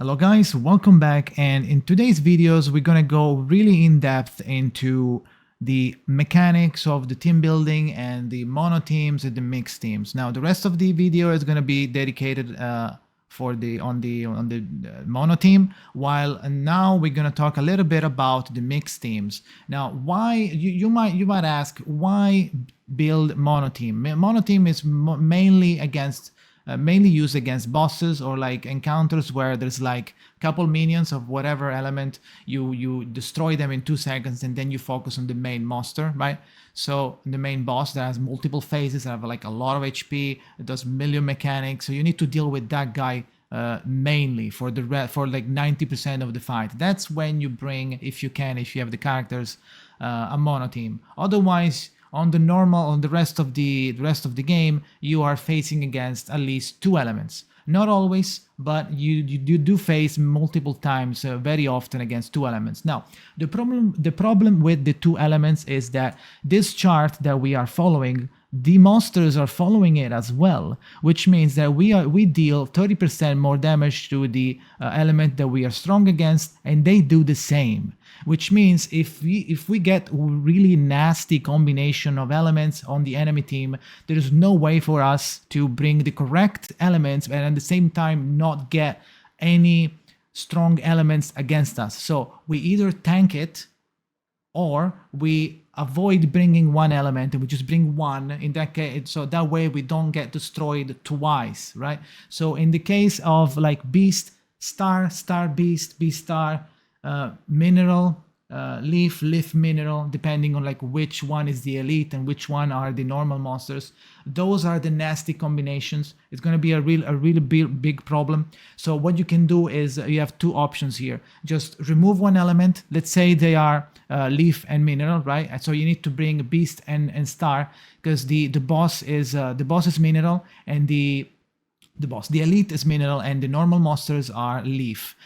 Hello guys, welcome back, and in today's videos we're gonna go really in depth into the mechanics of the team building and the mono teams and the mixed teams. Now the rest of the video is gonna be dedicated for the mono team, while now we're gonna talk a little bit about the mixed teams. Now why you might ask, why build mono team? Mono team is mainly used against bosses or like encounters where there's like a couple minions of whatever element. You destroy them in 2 seconds and then you focus on the main monster, right? So the main boss that has multiple phases, have like a lot of HP, it does million mechanics, so you need to deal with that guy mainly for like 90% of the fight. That's when you bring, if you have the characters, a mono team. Otherwise, on the rest of the game, you are facing against at least 2 elements. Not always, but you do face multiple times, very often, against 2 elements. Now, the problem with the 2 elements is that this chart that we are following, the monsters are following it as well, which means that we deal 30% more damage to the element that we are strong against, and they do the same. Which means if we get really nasty combination of elements on the enemy team, there is no way for us to bring the correct elements and at the same time not get any strong elements against us. So we either tank it or we avoid bringing one element and we just bring one in that case, so that way we don't get destroyed twice, right? So in the case of like beast, star, beast, star, mineral, leaf, mineral, depending on like which one is the elite and which one are the normal monsters. Those are the nasty combinations. It's going to be a really big problem. So what you can do is you have 2 options here. Just remove one element. Let's say they are leaf and mineral, right? And so you need to bring beast and star, because the boss is mineral, and the elite is mineral, and the normal monsters are leaf.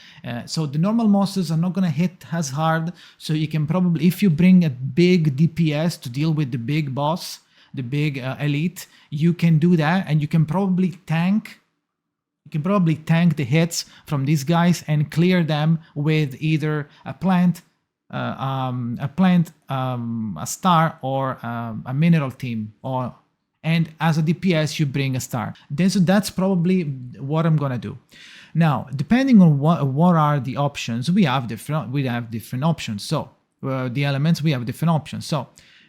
So the normal monsters are not going to hit as hard, so you can probably, if you bring a big DPS to deal with the big boss, the big elite, you can do that, and you can probably tank the hits from these guys and clear them with either a plant, a star, or a mineral team, and as a DPS you bring a star. So that's probably what I'm gonna do. Now, depending on what are the options, we have different options. So the elements, we have different options. So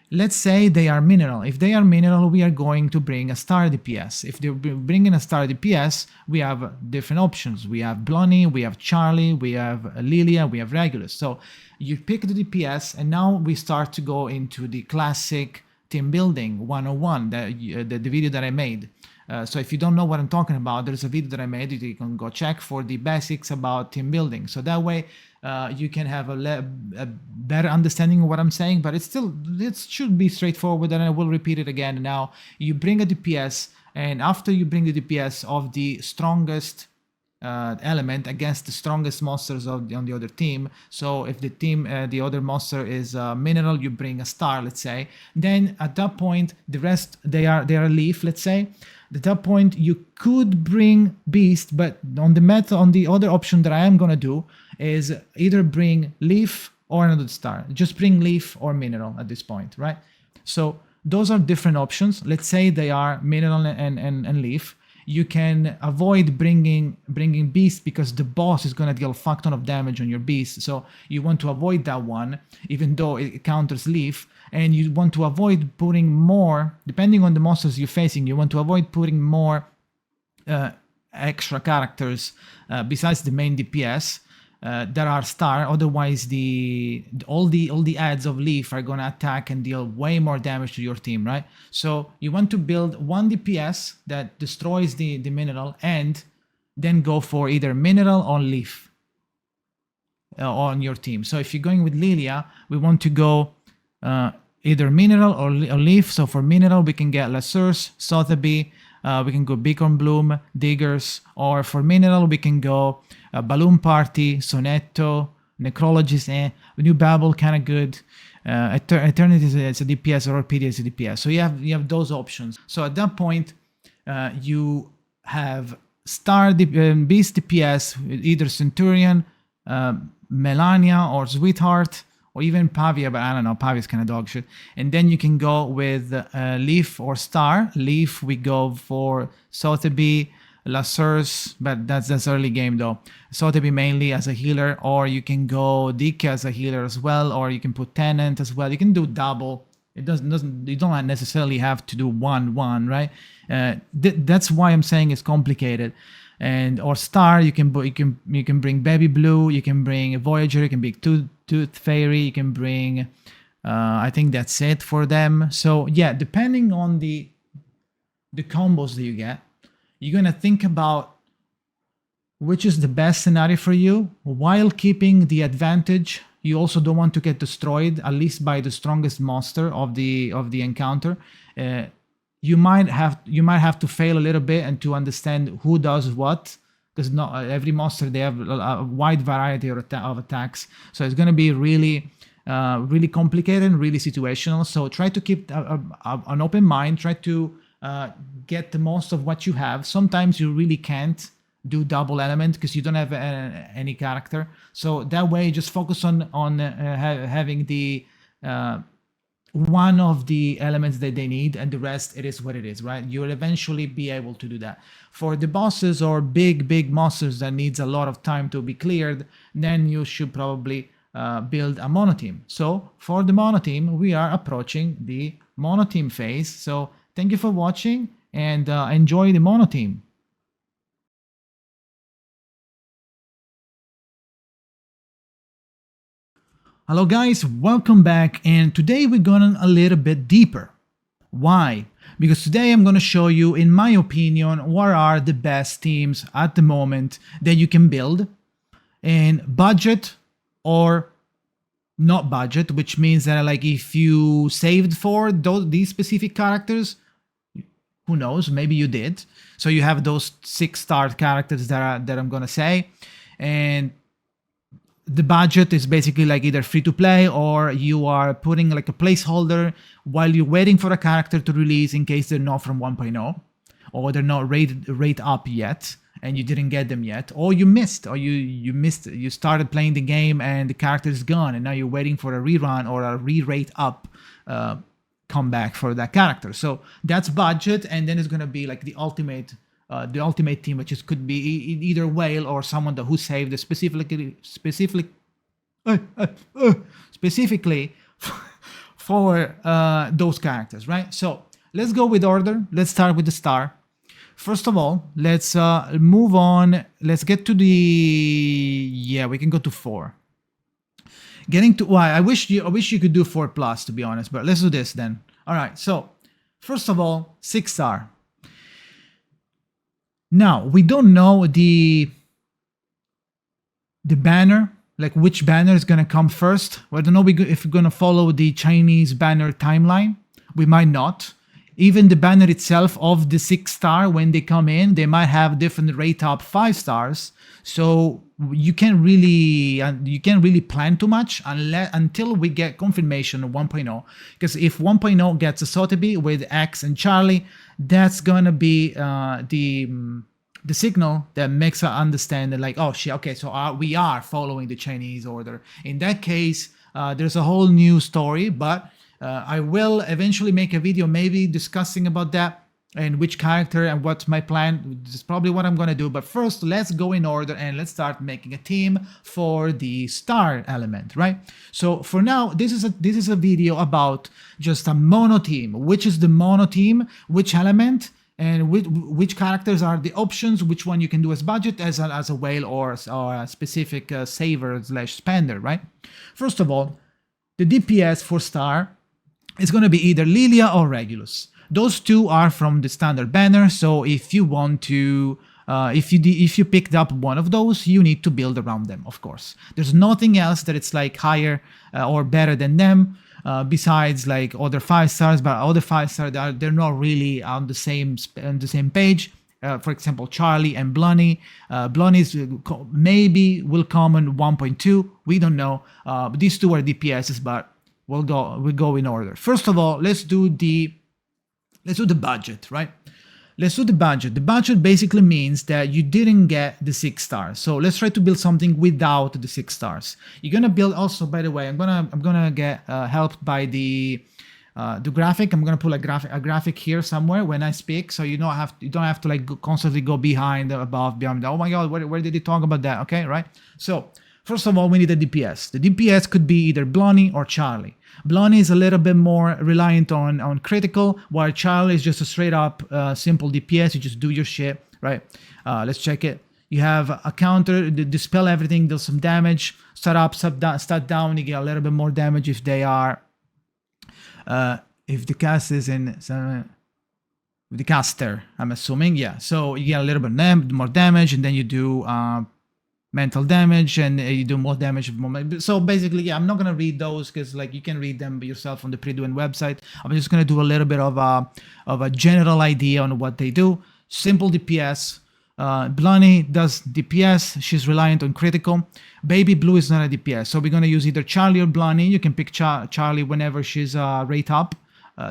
let's say they are mineral. If they are mineral, we are going to bring a star DPS. If they're bringing a star DPS, we have different options. We have Blunny, we have Charlie, we have Lilia, we have Regulus. So you pick the DPS, and now we start to go into the classic team building 101, the video that I made. So if you don't know what I'm talking about, there's a video that I made. You can go check for the basics about team building. So that way you can have a better understanding of what I'm saying, but it should be straightforward, and I will repeat it again. Now you bring a DPS, and after you bring the DPS of the strongest element against the strongest monsters on the other team. So if the other monster is mineral, you bring a star, let's say. Then at that point, the rest, they are leaf, let's say. At that point, you could bring beast, but on the other option that I am gonna do is either bring leaf or another star. Just bring leaf or mineral at this point, right? So those are different options. Let's say they are mineral and leaf. You can avoid bringing beast, because the boss is going to deal a fuck ton of damage on your beast. So you want to avoid that one, even though it counters leaf. And you want to avoid putting more, depending on the monsters you're facing, you want to avoid putting more extra characters besides the main DPS that are star. Otherwise, all the adds of leaf are gonna attack and deal way more damage to your team, right? So you want to build one DPS that destroys the mineral, and then go for either mineral or leaf on your team. So if you're going with Lilia, we want to go either mineral or leaf. So for mineral, we can get Lasurs, Sotheby, we can go Beacon Bloom, Diggers, or for mineral, we can go Balloon Party, Sonetto, Necrologist, New Babel, kind of good. Eternity is a DPS, or Orpedia is a DPS. So you have those options. So at that point, you have Beast DPS, either Centurion, Melania, or Sweetheart, or even Pavia, but I don't know, Pavia's kind of dog shit. And then you can go with Leaf or Star. Leaf, we go for Sotheby, Lasurs, but that's early game though. Sotheby mainly as a healer, or you can go Dike as a healer as well, or you can put Tenant as well. You can do double. It doesn't. You don't necessarily have to do one, right? That's why I'm saying it's complicated. And or Star, you can bring Baby Blue, you can bring a Voyager, you can bring Tooth Fairy, you can bring. I think that's it for them. So yeah, depending on the combos that you get, you're gonna think about which is the best scenario for you while keeping the advantage. You also don't want to get destroyed, at least by the strongest monster of the encounter. You might have to fail a little bit and to understand who does what, because not every monster, they have a wide variety of attacks. So it's going to be really complicated and really situational. So try to keep an open mind. Try to get the most of what you have. Sometimes you really can't do double element because you don't have any character. So that way, just focus on having the one of the elements that they need, and the rest, it is what it is, right? You'll eventually be able to do that. For the bosses or big monsters that needs a lot of time to be cleared, then you should probably build a mono team. So for the mono team, we are approaching the mono team phase. So thank you for watching, and enjoy the mono team. Hello guys, welcome back, and today we're going a little bit deeper. Why? Because today I'm going to show you, in my opinion, what are the best teams at the moment that you can build in budget or not budget, which means that like if you saved for these specific characters, who knows, maybe you did. So you have those 6-star characters that I'm going to say, and the budget is basically like either free to play, or you are putting like a placeholder while you're waiting for a character to release in case they're not from 1.0, or they're not rate up yet and you didn't get them yet, or you missed, you started playing the game and the character is gone and now you're waiting for a rerun or a re-rate up comeback for that character. So that's budget, and then it's going to be like the ultimate team, which could be either whale or someone who saved specifically for those characters, right? So let's go with order. Let's start with the star. First of all, let's move on. Let's get to we can go to 4. Getting to I wish you could do 4+, to be honest, but let's do this then. All right. So first of all, 6-star. Now, we don't know the banner, like which banner is going to come first. We don't know if we're going to follow the Chinese banner timeline. We might not. Even the banner itself of the 6-star, when they come in, they might have different rate up 5 stars. So you can't really plan too much until we get confirmation of 1.0. Because if 1.0 gets a Sotheby with X and Charlie, that's gonna be the signal that makes us understand that, like, oh shit, okay, so we are following the Chinese order. In that case, there's a whole new story, but I will eventually make a video maybe discussing about that and which character and what's my plan. This is probably what I'm going to do. But first, let's go in order and let's start making a team for the star element, right? So for now, this is a video about just a mono team. Which is the mono team, which element, and which characters are the options, which one you can do as budget, as a whale, or a specific saver / spender, right? First of all, the DPS for star is going to be either Lilia or Regulus. Those two are from the standard banner, so if you want to, if you picked up one of those, you need to build around them, of course. There's nothing else that it's like higher or better than them, besides like other 5 stars, but other 5 stars, they're not really on the same page. For example, Charlie and Blunny. Blunny's maybe will come in 1.2. We don't know. But these two are DPSs, but we'll go in order. First of all, let's do the budget, right? let's do the budget. The budget basically means that you didn't get the 6 stars. So let's try to build something without the 6 stars. You're gonna build also, by the way, I'm gonna get helped by the graphic. I'm gonna put a graphic here somewhere when I speak, so you don't have to like constantly go behind, above, beyond. Oh my God, where did he talk about that? Okay, right. So first of all, we need a DPS. The DPS could be either Blondie or Charlie. Blondie is a little bit more reliant on critical, while Charlie is just a straight up simple DPS. You just do your shit, right? Let's check it. You have a counter, dispel everything, deal some damage, start up, start down. You get a little bit more damage if they are. If the cast is in the caster, I'm assuming, yeah. So you get a little bit more damage, and then you do mental damage, and you do more damage. So basically, yeah, I'm not gonna read those because like you can read them yourself on the prydwen website. I'm just gonna do a little bit of a general idea on what they do. Simple DPS. Blondie does DPS. She's reliant on critical. Baby Blue is not a DPS, so we're gonna use either Charlie or Blondie. You can pick Charlie whenever she's rate up.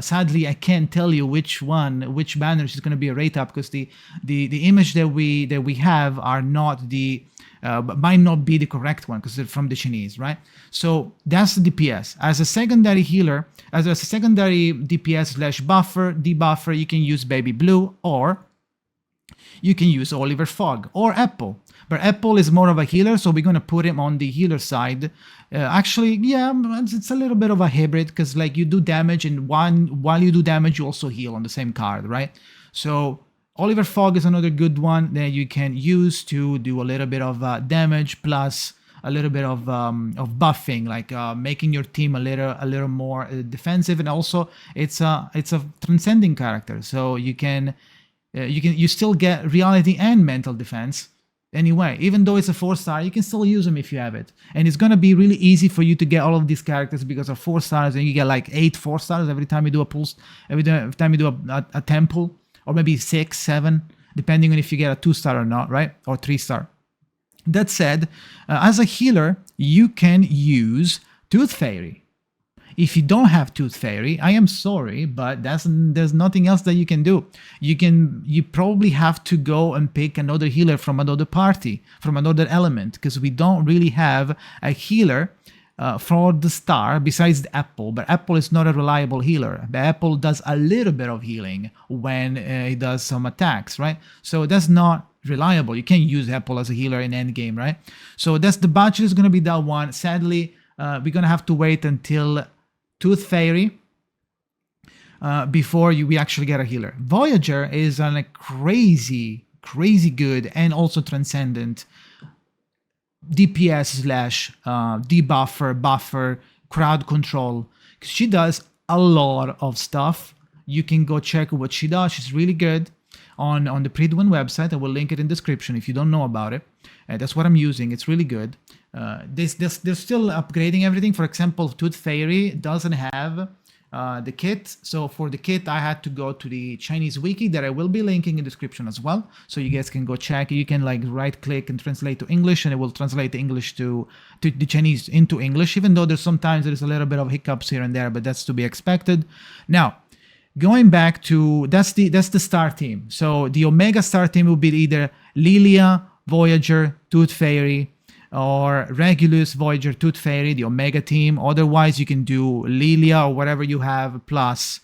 Sadly, I can't tell you which banner she's gonna be a rate up because the image that we have are not the might not be the correct one because they're from the Chinese, right? So that's the DPS. As a secondary healer, as a secondary DPS / buffer, debuffer, you can use Baby Blue, or you can use Oliver Fogg or Apple. But Apple is more of a healer, so we're going to put him on the healer side. Actually, yeah, it's a little bit of a hybrid because like you do damage, and while you do damage, you also heal on the same card, right? So Oliver Fogg is another good one that you can use to do a little bit of damage plus a little bit of buffing, like making your team a little more defensive, and also it's a transcending character, so you still get reality and mental defense. Anyway, even though it's a 4-star, you can still use them if you have it. And it's going to be really easy for you to get all of these characters because of 4 stars, and you get like 8 4-stars every time you do a pulse, every time you do a temple, or maybe 6, 7, depending on if you get a 2-star or not, right? Or 3-star. That said, as a healer, you can use Tooth Fairy. If you don't have Tooth Fairy, I am sorry, but there's nothing else that you can do. You probably have to go and pick another healer from another party, from another element, because we don't really have a healer for the star besides the Apple. But Apple is not a reliable healer. The Apple does a little bit of healing when it does some attacks, right? So that's not reliable. You can't use Apple as a healer in endgame, right? So that's the budget is going to be that one. Sadly, we're going to have to wait until Tooth Fairy before we actually get a healer. Voyager is a crazy good and also transcendent DPS / debuffer, buffer, crowd control. She does a lot of stuff. You can go check what she does. She's really good on the prydwen website. I will link it in the description if you don't know about it. That's what I'm using. It's really good. They're still upgrading everything. For example, Tooth Fairy doesn't have the kit. So for the kit, I had to go to the Chinese wiki that I will be linking in the description as well. So you guys can go check. You can like right click and translate to English, and it will translate the English to the Chinese into English, even though there's a little bit of hiccups here and there, but that's to be expected. Now, going back to, that's the star team. So the Omega star team will be either Lilia, Voyager, Tooth Fairy, or Regulus, Voyager, Tooth Fairy, the Omega team. Otherwise, you can do Lilia or whatever you have, plus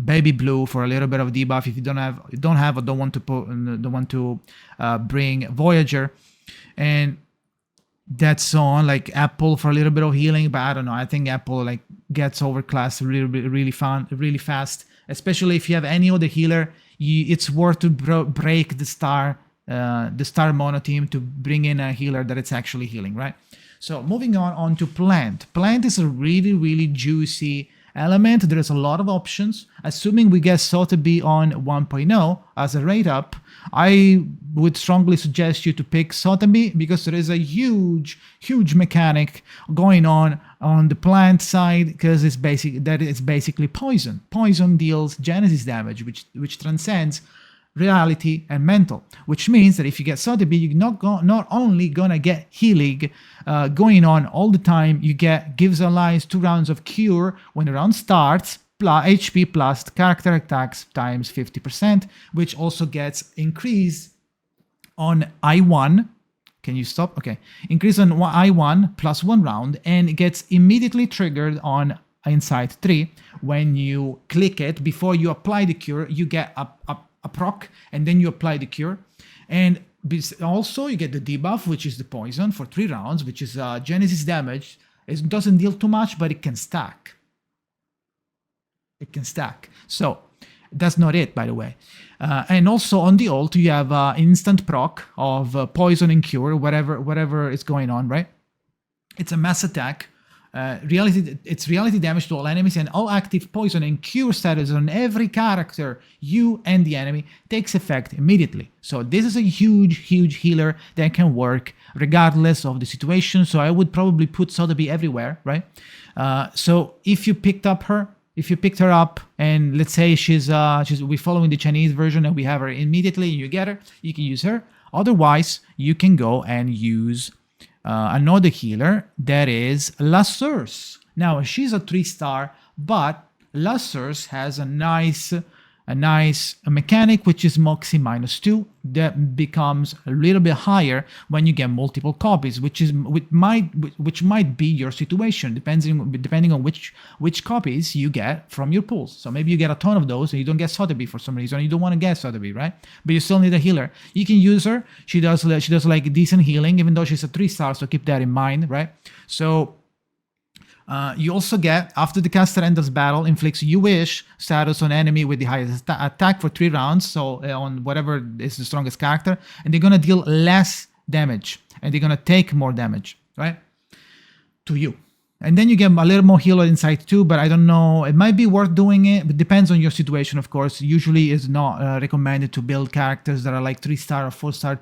Baby Blue for a little bit of debuff if you don't want to bring Voyager, and that's on. Like Apple for a little bit of healing, but I don't know. I think Apple like gets overclassed really fast, especially if you have any other healer. It's worth to break the star mono team to bring in a healer that it's actually healing, right? So moving on to plant. Plant is a really juicy element. There's a lot of options. Assuming we get Sotheby on 1.0 as a rate up, I would strongly suggest you to pick Sotheby because there is a huge mechanic going on the plant side, because it's basically poison. Poison deals Genesis damage, which transcends reality and mental, which means that if you get Sotheby, you're not only gonna get healing going on all the time, you gives allies 2 rounds of cure when the round starts, plus HP plus character attacks times 50%, which also gets increased on I1. Can you stop? Okay. Increase on I1 plus 1 round, and it gets immediately triggered on Insight 3. When you click it, before you apply the cure, you get a proc, and then you apply the cure. And also you get the debuff, which is the poison for 3 rounds, which is Genesis damage. It doesn't deal too much, but it can stack. It can stack. So that's not it, by the way. And also on the ult, you have instant proc of poison and cure, whatever is going on, right? It's a mass attack. It's reality damage to all enemies, and all active poison and cure status on every character, you and the enemy, takes effect immediately. So this is a huge healer that can work regardless of the situation. So I would probably put Sotheby everywhere, right? So if you picked her up, and let's say we're following the Chinese version and we have her immediately, you get her, you can use her. Otherwise, you can go and use another healer, that is La Source. Now, she's a 3-star, but La Source has a nice mechanic, which is Moxie -2, that becomes a little bit higher when you get multiple copies, which might be your situation, depending on which copies you get from your pools. So maybe you get a ton of those and you don't get Sotheby for some reason. You don't want to get Sotheby, right? But you still need a healer. You can use her. She does like decent healing, even though she's a 3-star. So keep that in mind, right? So you also get, after the caster enters battle, inflicts You Wish status on enemy with the highest attack for 3 rounds, so on whatever is the strongest character, and they're going to deal less damage, and they're going to take more damage, right, to you. And then you get a little more healer inside too, but I don't know, it might be worth doing it, but depends on your situation, of course. Usually it's not recommended to build characters that are like 3-star or 4-star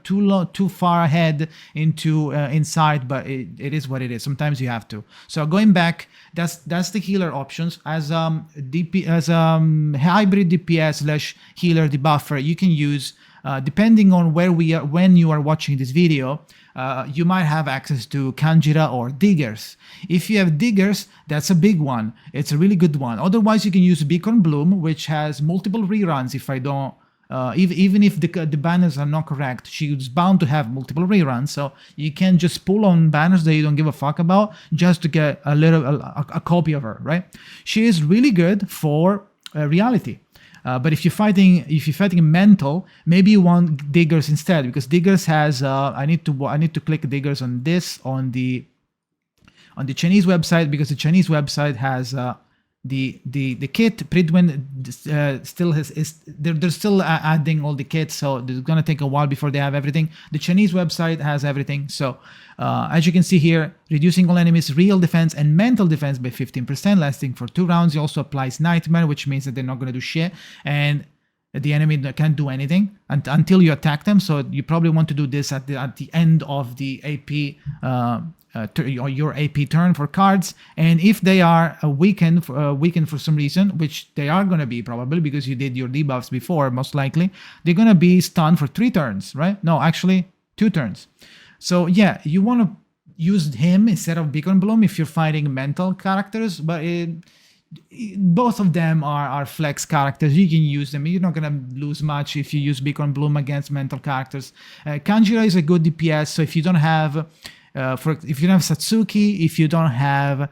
too far ahead into inside, but it is what it is. Sometimes you have to. So going back, that's the healer options. As hybrid DPS / healer debuffer, you can use, depending on when you are watching this video, you might have access to Kanjira or Diggers. If you have Diggers, that's a big one. It's a really good one. Otherwise, you can use Beacon Bloom, which has multiple reruns. If I don't, even if the banners are not correct, she's bound to have multiple reruns. So you can just pull on banners that you don't give a fuck about just to get a copy of her, right? She is really good for reality. But if you're fighting mental, maybe you want Diggers instead, because Diggers has I need to click Diggers on this on the Chinese website, because the Chinese website has the kit. prydwen still they're still adding all the kits, so it's gonna take a while before they have everything. The Chinese website has everything. So as you can see here, reducing all enemies' real defense and mental defense by 15%, lasting for 2 rounds. It also applies Nightmare, which means that they're not gonna do shit, and the enemy can't do anything until you attack them. So you probably want to do this at the end of the AP. Your AP turn for cards, and if they are weakened for some reason, which they are going to be probably because you did your debuffs before, most likely, they're going to be stunned for 3 turns, right? No, actually 2 turns. So yeah, you want to use him instead of Beacon Bloom if you're fighting mental characters, but both of them are flex characters. You can use them. You're not going to lose much if you use Beacon Bloom against mental characters. Kanjira is a good DPS, so if you don't have if you don't have Satsuki, if you don't have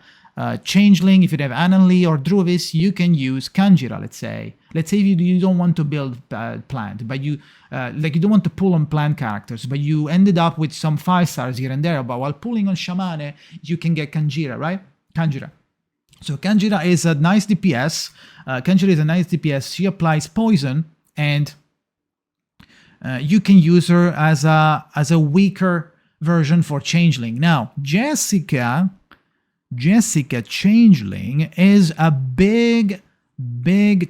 Changeling, if you don't have Ananli or Druvis, you can use Kanjira, let's say. Let's say you don't want to build plant, but you don't want to pull on plant characters, but you ended up with some 5-stars here and there, but while pulling on Shamane, you can get Kanjira, right? Kanjira. So Kanjira is a nice DPS. She applies poison, and you can use her as a weaker version for Changeling. Now, Jessica Changeling is a big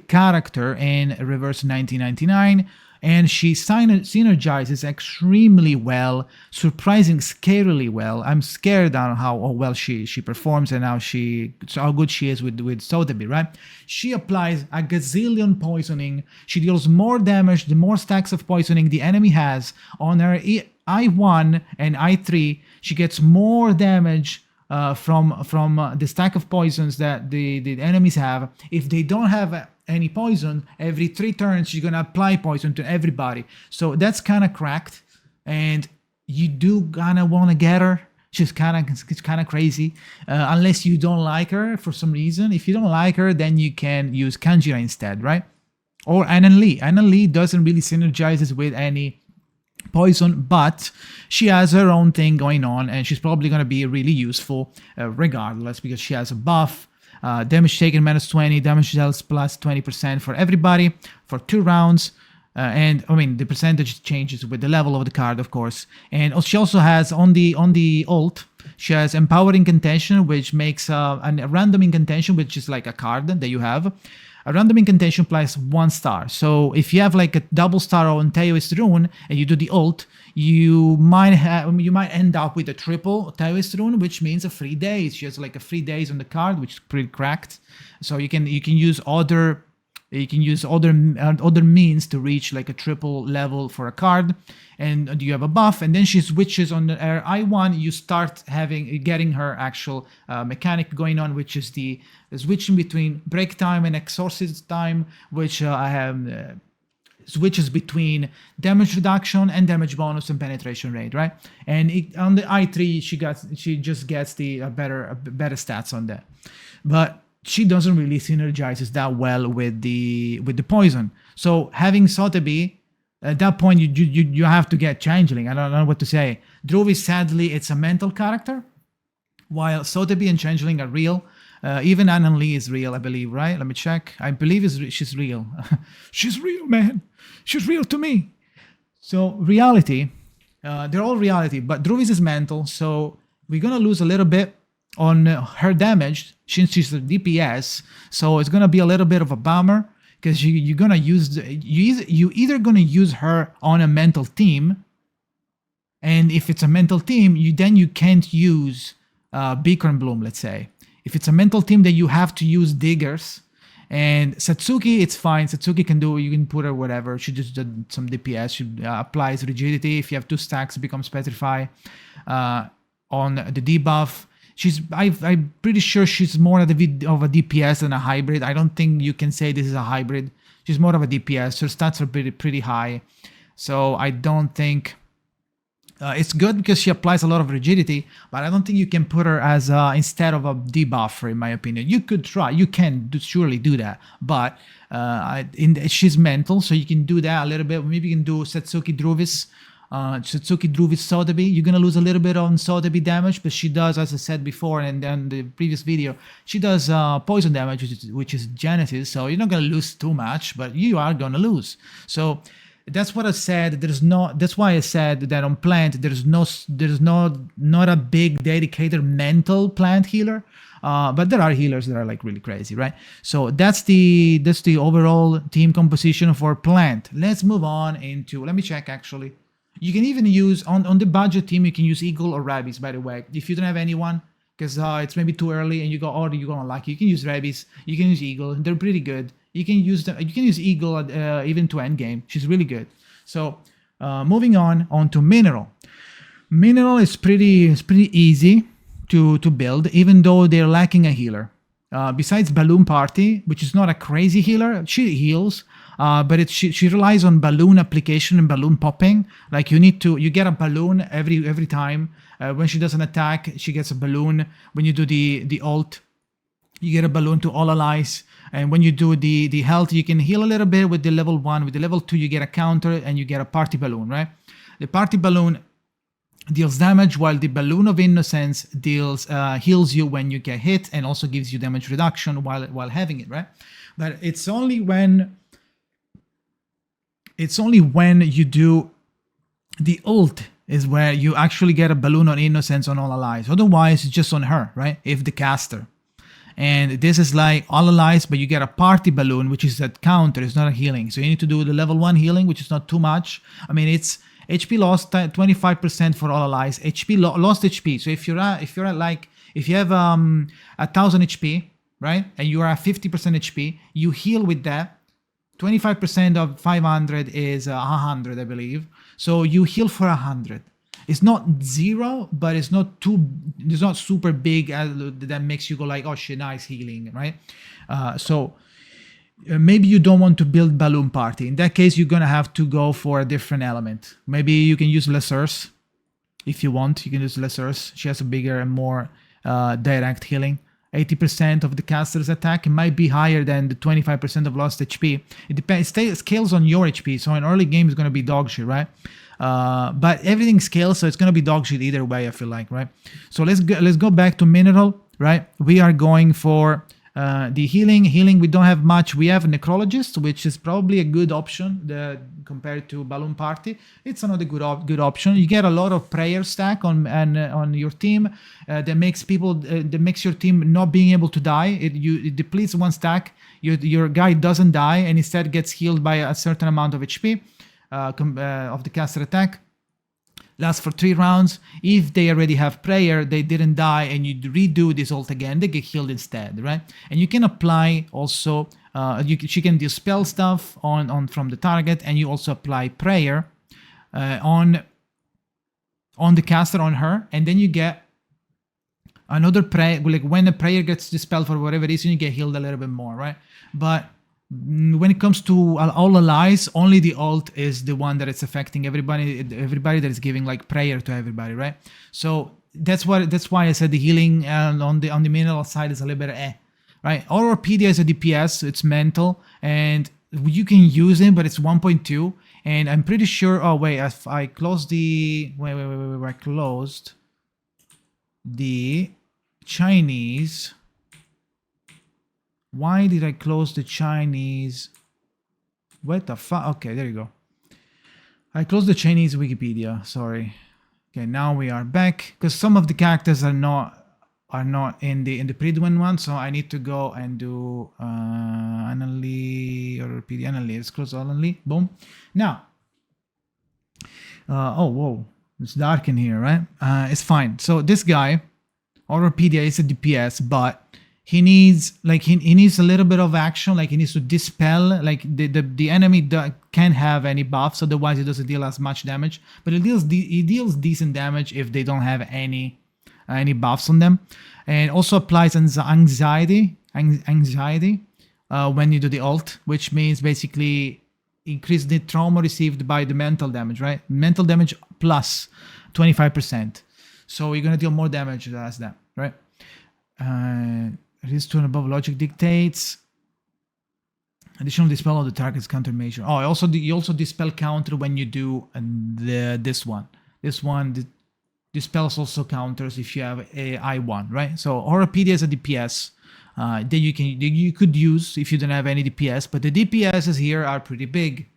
character in Reverse 1999, and she synergizes extremely well, surprising scarily well. I'm scared on how well she performs and how good she is with Sotheby, right? She applies a gazillion poisoning. She deals more damage the more stacks of poisoning the enemy has on her I1 and I3. She gets more damage from the stack of poisons that the enemies have. If they don't have any poison, every 3 turns you're gonna apply poison to everybody. So that's kind of cracked, and you do kind of want to get her. She's kind of crazy, unless you don't like her for some reason. If you don't like her, then you can use Kanjira instead, right? Or Anan Lee. Anan Lee doesn't really synergizes with any poison, but she has her own thing going on, and she's probably going to be really useful regardless, because she has a buff, damage taken -20, damage dealt plus 20% for everybody for 2 rounds. And I mean, the percentage changes with the level of the card, of course. And she also has on the ult, she has Empowering Incantation, which makes a random incantation, which is like a card that you have. A random incantation applies 1 star. So if you have like a double star on Taoist Rune and you do the ult, you might end up with a triple Taoist Rune, which means a free days. She has like a free days on the card, which is pretty cracked. So you can use other. You can use other means to reach like a triple level for a card, and you have a buff, and then she switches on her I1. You start getting her actual mechanic going on, which is the switching between break time and exorcist time, which I have switches between damage reduction and damage bonus and penetration rate, right? And on the I3, she just gets the better stats on that, but she doesn't really synergizes that well with the poison. So having Sotheby, at that point you have to get Changeling. I don't know what to say. Druvi, sadly, it's a mental character, while Sotheby and Changeling are real. Even Anan Lee is real, I believe, right? Let me check. I believe she's real. She's real, man. She's real to me. So reality, they're all reality, but Druvis is mental, so we're gonna lose a little bit on her damage since she's a DPS, so it's gonna be a little bit of a bummer, because you're gonna use you either gonna use her on a mental team, and if it's a mental team, you can't use Beacon Bloom. Let's say if it's a mental team, then you have to use Diggers. And Satsuki, it's fine. Satsuki you can put her whatever. She just did some DPS. She applies rigidity. If you have 2 stacks, it becomes Petrify. On the debuff, I'm pretty sure she's more of a DPS than a hybrid. I don't think you can say this is a hybrid. She's more of a DPS. Her stats are pretty high. So I don't think it's good because she applies a lot of rigidity, but I don't think you can put her as instead of a debuffer, in my opinion. You could try. You can surely do that, but she's mental, so you can do that a little bit. Maybe you can do Satsuki Druvis. Satsuki Druvis Sotheby. You're gonna lose a little bit on Sotheby damage, but she does, as I said before, and then the previous video, she does poison damage, which is Genesis. So you're not gonna lose too much, but you are gonna lose. So that's what I said. That's why I said that on plant there's not a big dedicated mental plant healer. But there are healers that are like really crazy, right? So that's the overall team composition for plant. Let's move on into. Let me check actually. You can even use, on the budget team, you can use Eagle or Rabbies, by the way. If you don't have anyone, because it's maybe too early and you're gonna like, you can use Rabbies, you can use Eagle, they're pretty good. You can use them. You can use Eagle even to endgame. She's really good. So moving on to Mineral. Mineral is pretty easy to build, even though they're lacking a healer. Besides Balloon Party, which is not a crazy healer, she heals. But she relies on balloon application and balloon popping. Like you get a balloon every time. When she does an attack, she gets a balloon. When you do the ult, you get a balloon to all allies. And when you do the health, you can heal a little bit with the level 1. With the level 2, you get a counter and you get a party balloon, right? The party balloon deals damage, while the Balloon of Innocence heals you when you get hit and also gives you damage reduction while having it, right? But it's only when you do the ult is where you actually get a Balloon on Innocence on all allies. Otherwise, it's just on her, right? If the caster. And this is like all allies, but you get a party balloon, which is that counter. It's not a healing. So you need to do the level 1 healing, which is not too much. I mean, it's HP lost 25% for all allies. Lost HP. So if you have 1,000 HP, right, and you are at 50% HP, you heal with that. 25% of 500 is 100, I believe. So you heal for 100. It's not zero, but it's not super big that makes you go like, oh shit, nice healing, right? Maybe you don't want to build balloon party. In that case, you're gonna have to go for a different element. Maybe you can use Lesser's. If you want, you can use Lesser's. She has a bigger and more direct healing. 80% of the caster's attack. It might be higher than the 25% of lost HP. It depends. It scales on your HP. So in early game, it's going to be dog shit, right? But everything scales, so it's going to be dog shit either way, I feel like, right? So let's go back to mineral, right? We are going for the healing. We don't have much. We have necrologist, which is probably a good option compared to balloon party. It's another good option. You get a lot of prayer stack on your team that makes your team not being able to die. It depletes one stack. Your guy doesn't die and instead gets healed by a certain amount of HP of the caster attack. Lasts for 3 rounds. If they already have prayer, they didn't die, and you redo this ult again, they get healed instead, right? And you can apply also, she can dispel stuff on from the target, and you also apply prayer on the caster, on her, and then you get another prayer. Like when a prayer gets dispelled for whatever reason, you get healed a little bit more, right? But when it comes to all allies, only the ult is the one that it's affecting everybody that is giving like prayer to everybody, right? So that's why I said the healing on the mineral side is a little bit right? Aurorpedia is a DPS, it's mental, and you can use it, but it's 1.2, and I'm pretty sure. Oh wait, if I close the I closed the Chinese. Why did I close the Chinese? What the fuck? Okay, there you go. I closed the Chinese Wikipedia. Sorry. Okay, now we are back because some of the characters are not in the prydwen one, so I need to go and do Annalie or Wikipedia Annalie. Let's close Annalie. Boom. Now. Oh whoa, it's dark in here, right? It's fine. So this guy, Aurorpedia, is a DPS, but he needs he needs a little bit of action. Like he needs to dispel. Like the enemy can't have any buffs, otherwise it doesn't deal as much damage. But it deals decent damage if they don't have any buffs on them, and also applies anxiety when you do the ult, which means basically increase the trauma received by the mental damage. Right, mental damage plus 25%. So you're gonna deal more damage as that. Right. Resist to and above logic dictates. Additional dispel of the target's countermeasure. Oh, you also dispel counter when you do this one. This one dispels also counters if you have a I1, right? So Aurorpedia is a DPS that you could use if you don't have any DPS, but the DPSs here are pretty big.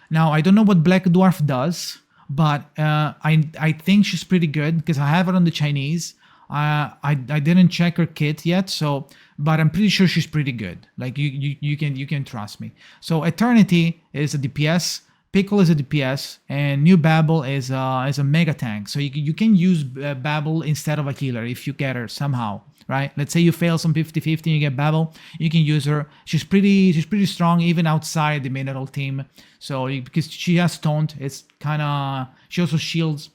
Now I don't know what Black Dwarf does, but I think she's pretty good because I have her on the Chinese. I didn't check her kit yet, but I'm pretty sure she's pretty good. Like you can trust me. So Eternity is a DPS, Pickle is a DPS, and New Babel is a mega tank. So you can use Babel instead of a healer if you get her somehow, right? Let's say you fail some 50-50 and you get Babel, you can use her. She's pretty strong even outside the mineral team. So because she has stoned, it's she also shields.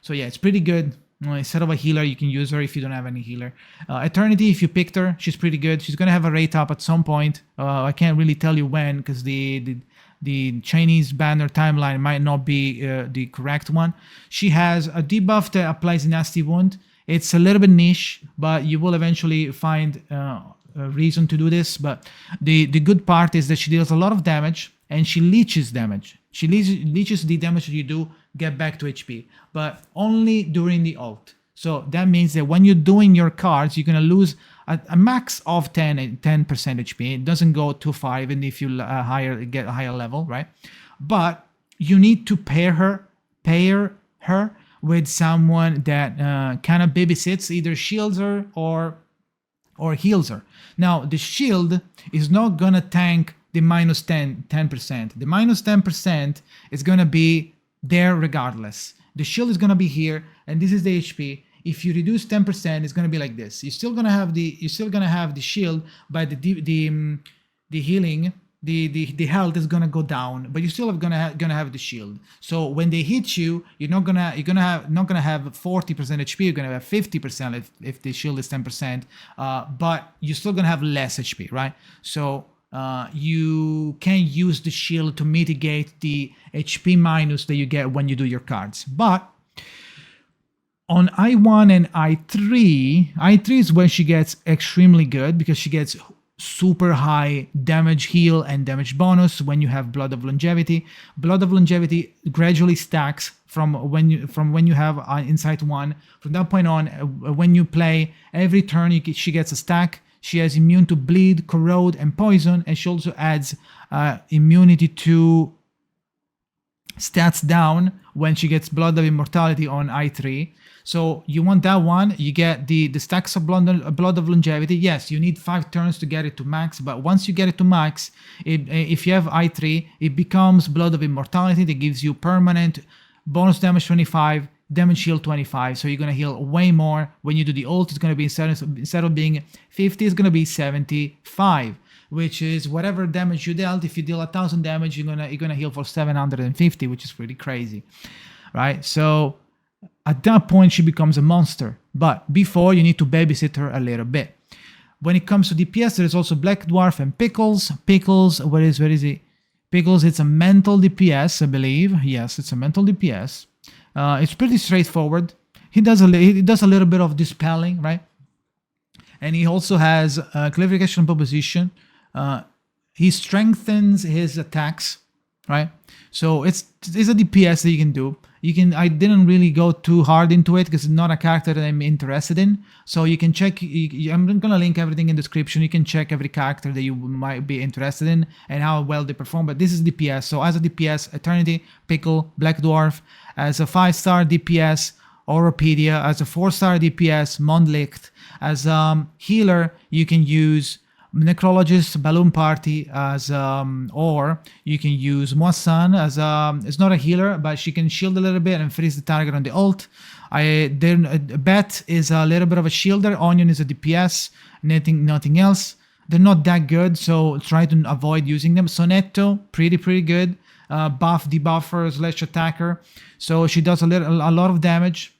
So yeah, it's pretty good. Instead of a healer, you can use her if you don't have any healer. Eternity, if you picked her, she's pretty good. She's gonna have a rate up at some point. I can't really tell you when because the Chinese banner timeline might not be the correct one. She has a debuff that applies a nasty wound. It's a little bit niche, but you will eventually find a reason to do this. But the good part is that she deals a lot of damage and she leeches damage. She leeches the damage that you do get back to HP, but only during the ult. So that means that when you're doing your cards, you're gonna lose a max of 10% HP. It doesn't go too far, even if you get a higher level, right? But you need to pair her with someone that kind of babysits, either shields her or heals her. Now the shield is not gonna tank the minus 10%. The minus 10% is gonna be there regardless. The shield is gonna be here, and this is the HP. If you reduce 10%, it's gonna be like this. You're still gonna have the shield, but the healing, the health is gonna go down, but you still are gonna have the shield. So when they hit you, you're not gonna have 40% HP. You're gonna have 50% if the shield is 10%. But you're still gonna have less HP, right? So you can use the shield to mitigate the HP minus that you get when you do your cards. But on I1 and I3 is when she gets extremely good because she gets super high damage heal and damage bonus when you have Blood of Longevity. Blood of Longevity gradually stacks from when you have Insight 1. From that point on, when you play, every turn she gets a stack. She has immune to bleed, corrode, and poison, and she also adds immunity to stats down when she gets Blood of Immortality on I3. So you want that one, you get the stacks of Blood of Longevity. Yes, you need 5 turns to get it to max, but once you get it to max, if you have I3, it becomes Blood of Immortality that gives you permanent bonus damage 25, damage heal 25, so you're going to heal way more. When you do the ult, it's going to be instead of being 50, it's going to be 75, which is whatever damage you dealt. If you deal 1,000 damage, you're gonna heal for 750, which is pretty crazy, right? So at that point, she becomes a monster. But before, you need to babysit her a little bit. When it comes to DPS, there's also Black Dwarf and Pickles. Pickles, where is he? Pickles, it's a mental DPS, I believe. Yes, it's a mental DPS. It's pretty straightforward. He does a little bit of dispelling, right? And he also has clarification and proposition. He strengthens his attacks, right? So it's a DPS that you can do. I didn't really go too hard into it because it's not a character that I'm interested in. So you can check. I'm gonna link everything in the description. You can check every character that you might be interested in and how well they perform. But this is DPS. So as a DPS, Eternity, Pickle, Black Dwarf. As a 5-star DPS, Oropedia. As a 4-star DPS, Mondlicht. As a healer, you can use Necrologist, Balloon Party as or you can use Moissan as it's not a healer, but she can shield a little bit and freeze the target on the ult. Bet is a little bit of a shielder. Onion is a DPS, nothing else. They're not that good, so try to avoid using them. Sonetto, pretty good. Buff, debuffer, slash attacker. So she does a lot of damage.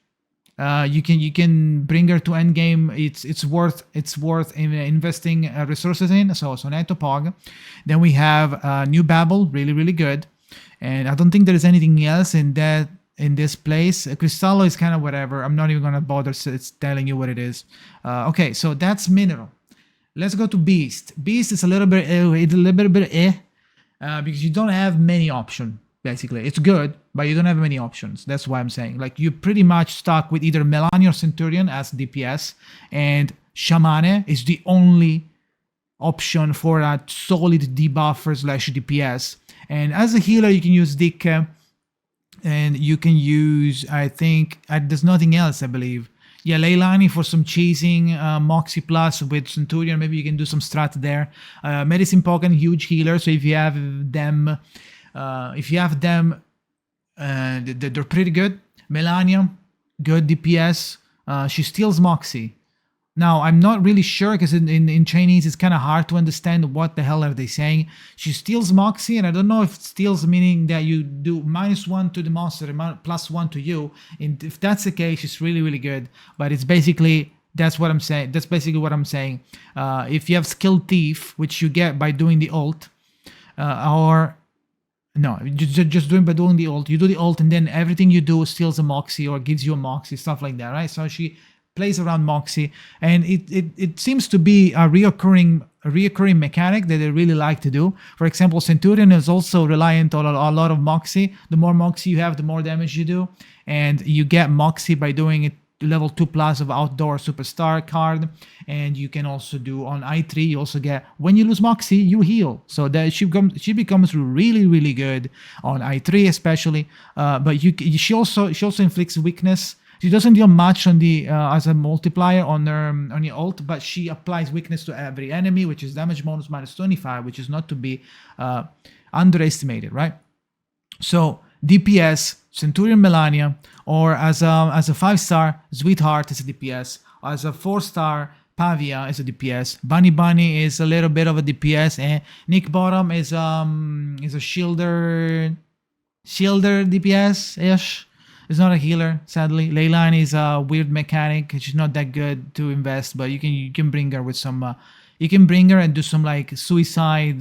You can bring her to endgame. It's worth investing resources in. So Sonetto Pog. Then we have New Babel, really good. And I don't think there is anything else in this place. Cristallo is kind of whatever. I'm not even gonna bother telling you what it is. Okay, so that's Mineral. Let's go to Beast. Beast is a little bit because you don't have many options. Basically, it's good, but you don't have many options. That's why I'm saying, like, you're pretty much stuck with either Melania or Centurion as DPS, and Shamane is the only option for a solid debuffer slash DPS. And as a healer, you can use Dicke, and you can use, I think, there's nothing else, I believe. Yeah, Leilani for some chasing, Moxie Plus with Centurion, maybe you can do some strat there. Medicine Pokken, huge healer, so if you have them... they're pretty good. Melania, good DPS. She steals Moxie. Now, I'm not really sure because in Chinese it's kind of hard to understand what the hell are they saying. She steals Moxie, and I don't know if steals meaning that you do -1 to the monster and +1 to you. And if that's the case, it's really good. But it's basically... That's what I'm saying. That's basically what I'm saying. If you have Skill Thief, which you get by doing the ult, No, just by doing the ult. You do the ult, and then everything you do steals a Moxie or gives you a Moxie, stuff like that, right? So she plays around Moxie, and it seems to be a reoccurring mechanic that they really like to do. For example, Centurion is also reliant on a lot of Moxie. The more Moxie you have, the more damage you do, and you get Moxie by doing it level 2+ of Outdoor Superstar card. And you can also do on I3, you also get, when you lose Moxie, you heal. So that she becomes really good on I3 especially. But she also inflicts weakness. She doesn't deal much on the as a multiplier on your ult, but she applies weakness to every enemy, which is damage bonus -25, which is not to be underestimated, right? So DPS, Centurion Melania, or as a 5-star, Sweetheart is a DPS. As a 4-star, Pavia is a DPS. Bunny Bunny is a little bit of a DPS, and Nick Bottom is a shielder DPS ish. It's not a healer, sadly. Leyline is a weird mechanic. She's not that good to invest, but you can bring her with some. You can bring her and do some like suicide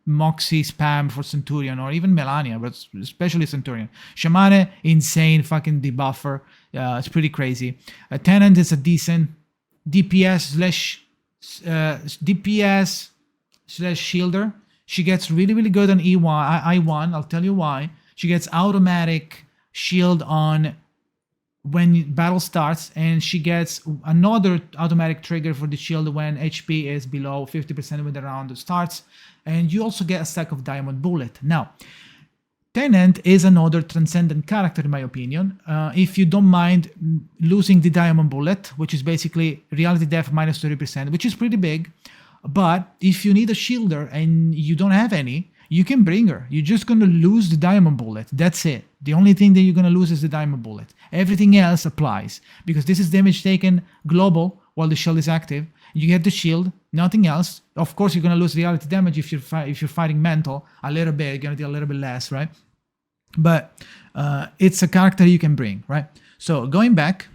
Moxie spam for Centurion or even Melania, but especially Centurion. Shamane, insane fucking debuffer. It's pretty crazy. Tenant is a decent DPS slash shielder. She gets really good on I1. I'll tell you why. She gets automatic shield on when battle starts, and she gets another automatic trigger for the shield when HP is below 50% when the round starts, and you also get a stack of diamond bullet. Now, Tenant is another transcendent character in my opinion. If you don't mind losing the diamond bullet, which is basically reality def minus 30%, which is pretty big, but if you need a shielder and you don't have any, you can bring her. You're just going to lose the diamond bullet. That's it. The only thing that you're going to lose is the diamond bullet. Everything else applies because this is damage taken global while the shield is active. You get the shield, nothing else. Of course, you're going to lose reality damage if you're fighting mental a little bit. You're going to do a little bit less, right? But it's a character you can bring, right? So going back,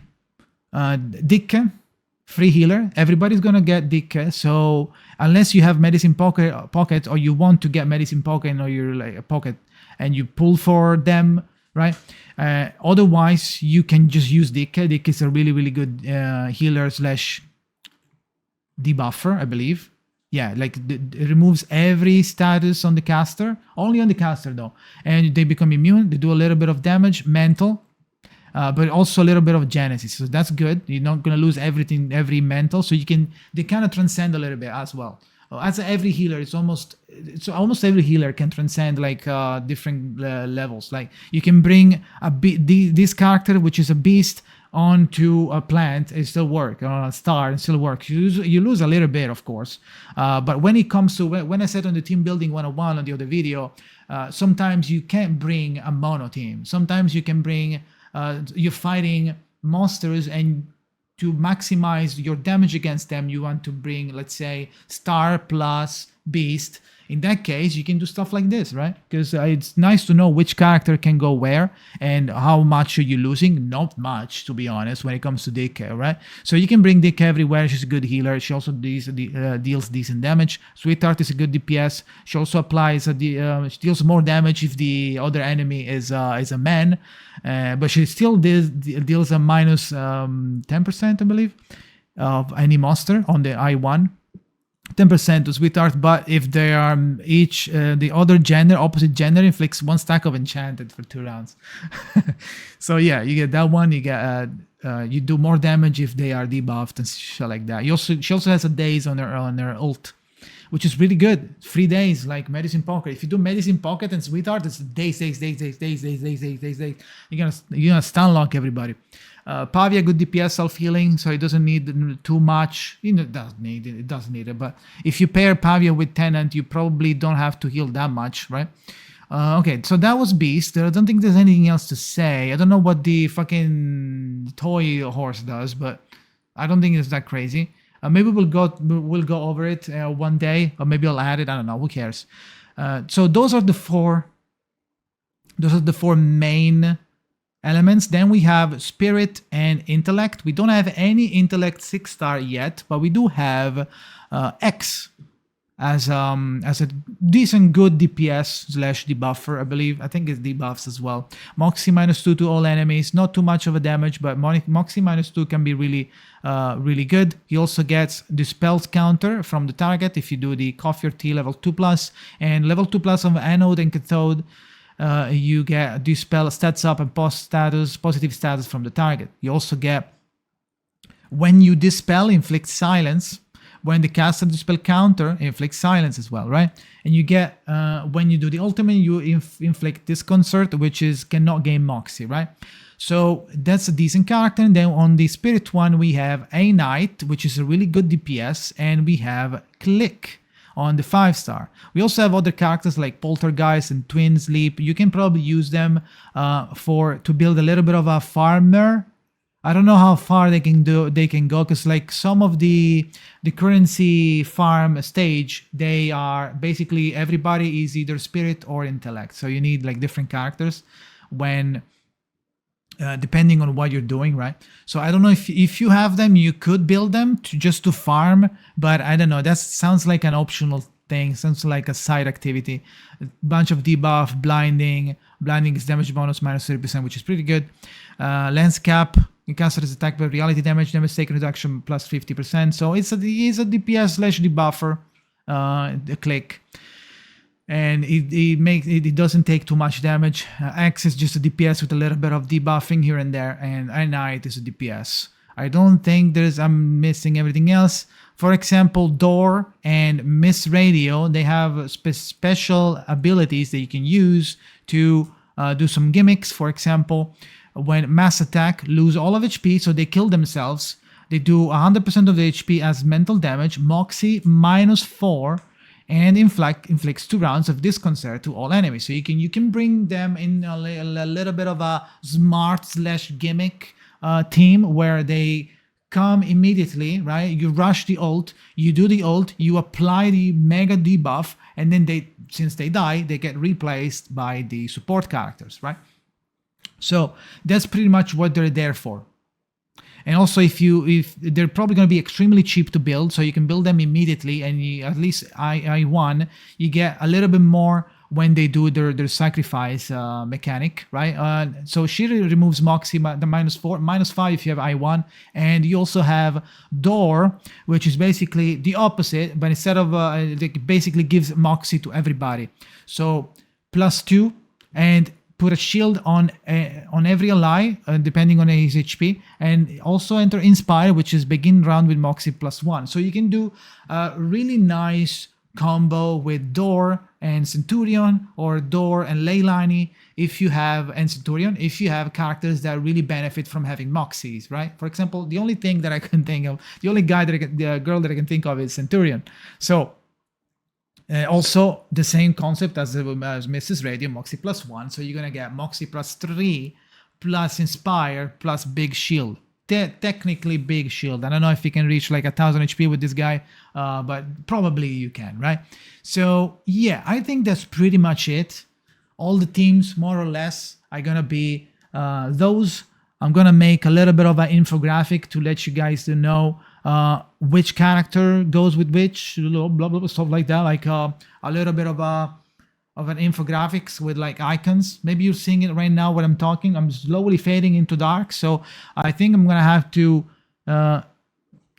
Dicke, free healer. Everybody's going to get Dicke. So unless you have medicine pocket or you want to get medicine pocket or you're like a pocket and you pull for them, right? Otherwise, you can just use Dicke. Dicke is a really good healer slash debuffer, I believe. Yeah, like it removes every status on the caster, only on the caster though. And they become immune. They do a little bit of damage, mental, but also a little bit of Genesis. So that's good. You're not going to lose everything, every mental. So they kind of transcend a little bit as well. As every healer, it's almost every healer can transcend like different levels. Like you can bring this character, which is a beast, onto a plant, it still work, on a star, it still works. You lose a little bit, of course. But when it comes to, when I said on the team building 101 on the other video, sometimes you can't bring a mono team. Sometimes you can bring, you're fighting monsters, and to maximize your damage against them, you want to bring, let's say, star plus beast. In that case, you can do stuff like this, right? Because it's nice to know which character can go where and how much are you losing. Not much, to be honest, when it comes to Dicke, right? So you can bring Dicke everywhere. She's a good healer. She also deals decent damage. Sweetheart is a good DPS. She also applies she deals more damage if the other enemy is a man, but she still deals a minus 10%, I believe, of any monster on the I1. 10% to Sweetheart, but if they are each the other gender, opposite gender, inflicts 1 stack of enchanted for 2 rounds. So yeah, you get that one. You get you do more damage if they are debuffed and shit like that. She also has a daze on her ult, which is really good. 3 days like Medicine Pocket. If you do Medicine Pocket and Sweetheart, it's days. You're gonna stun lock everybody. Pavia, good DPS, self-healing, so it doesn't need too much. It doesn't need it, but if you pair Pavia with Tenant, you probably don't have to heal that much, right? Okay, so that was Beast. I don't think there's anything else to say. I don't know what the fucking toy horse does, but I don't think it's that crazy. Maybe we'll go over it one day, or maybe I'll add it. I don't know. Who cares? So those are the four main elements. Then we have Spirit and Intellect. We don't have any Intellect 6-star yet, but we do have X as a decent good DPS slash debuffer, I believe. I think it's debuffs as well. Moxie -2 to all enemies. Not too much of a damage, but Moxie -2 can be really good. He also gets Dispelled counter from the target if you do the Coffee or Tea level 2+, and level 2+ of Anode and Cathode. You get Dispel stats up and positive status from the target. You also get, when you Dispel, inflict silence. When the caster Dispel counter, inflict silence as well, right? And you get, when you do the ultimate, you inflict Disconcert, which cannot gain Moxie, right? So that's a decent character. And then on the Spirit one, we have A Knight, which is a really good DPS, and we have Click on the 5-star. We also have other characters like Poltergeist and Twin Sleep. You can probably use them to build a little bit of a farmer I don't know how far they can go, because like some of the currency farm stage, they are basically everybody is either spirit or intellect. So you need like different characters when depending on what you're doing, right? So I don't know if you have them, you could build them just to farm, but I don't know. That sounds like an optional thing. Sounds like a side activity. A bunch of debuff, blinding. Blinding is damage bonus minus 30%, which is pretty good. Lens cap. You cancel his attack by reality damage taken reduction plus 50%. So it's a DPS slash debuffer. The click. And it doesn't take too much damage. X is just a DPS with a little bit of debuffing here and there, and Knight is a DPS. I don't think I'm missing everything else. For example, Door and Miss Radio, they have special abilities that you can use to do some gimmicks. For example, when mass attack, lose all of HP, so they kill themselves. They do 100% of the HP as mental damage, Moxie -4, and inflicts 2 rounds of disconcert to all enemies. So you can bring them in a little bit of a smart slash gimmick team where they come immediately, right? You rush the ult, you do the ult, you apply the mega debuff, and then since they die, they get replaced by the support characters, right? So that's pretty much what they're there for. And also, if they're probably going to be extremely cheap to build, so you can build them immediately, and at least I1, you get a little bit more when they do their sacrifice mechanic, right? So she removes Moxie, the -4, -5 if you have I1, and you also have Door, which is basically the opposite, but instead of it basically gives Moxie to everybody. So +2 and put a shield on every ally, depending on his HP, and also enter Inspire, which is begin round with Moxie +1. So you can do a really nice combo with Door and Centurion, or Door and Leilani and Centurion, if you have characters that really benefit from having Moxies, right? For example, the only thing that I can think of, the only girl that I can think of is Centurion. So also the same concept as Mrs. Radio, Moxie +1. So you're gonna get Moxie +3 plus Inspire plus Big Shield. Technically Big Shield. I don't know if you can reach like 1000 HP with this guy, but probably you can, right? So yeah, I think that's pretty much it. All the teams, more or less, are gonna be those. I'm gonna make a little bit of an infographic to let you guys know which character goes with which, blah, blah, blah, stuff like that, like a little bit of an infographics with like icons. Maybe you're seeing it right now when I'm talking. I'm slowly fading into dark, so I think I'm gonna have to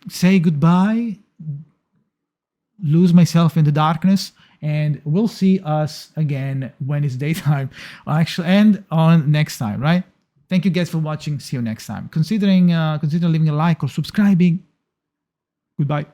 say goodbye, lose myself in the darkness, and we'll see us again when it's daytime, actually, and on next time, right? Thank you guys for watching. See you next time. Consider leaving a like or subscribing. Goodbye.